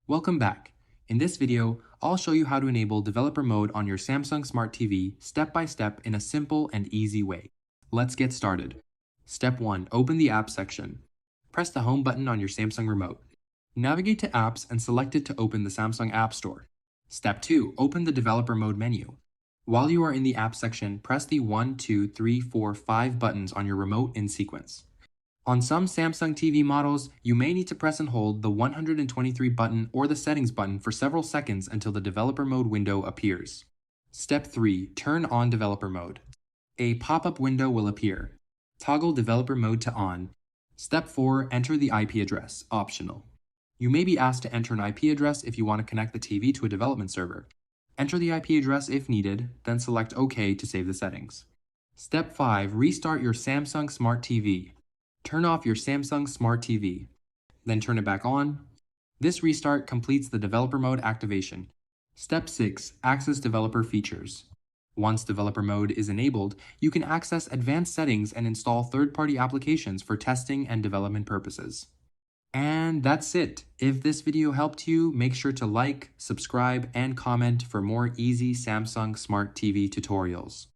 Welcome back. In this video, I'll show you how to enable developer mode on your Samsung Smart TV step by step in a simple and easy way. Let's get started. Step 1. Open the Apps section. Press the Home button on your Samsung remote. Navigate to Apps and select it to open the Samsung App Store. Step 2. Open the developer mode menu. While you are in the Apps section, press the 1, 2, 3, 4, 5 buttons on your remote in sequence. On some Samsung TV models, you may need to press and hold the 123 button or the Settings button for several seconds until the developer mode window appears. Step 3. Turn on developer mode. A pop-up window will appear. Toggle developer mode to on. Step 4. Enter the IP address, optional. You may be asked to enter an IP address if you want to connect the TV to a development server. Enter the IP address if needed, then select OK to save the settings. Step 5. Restart your Samsung Smart TV. Turn off your Samsung Smart TV, then turn it back on. This restart completes the developer mode activation. Step 6. Access developer features. Once developer mode is enabled, you can access advanced settings and install third-party applications for testing and development purposes. And that's it. If this video helped you, make sure to like, subscribe, and comment for more easy Samsung Smart TV tutorials.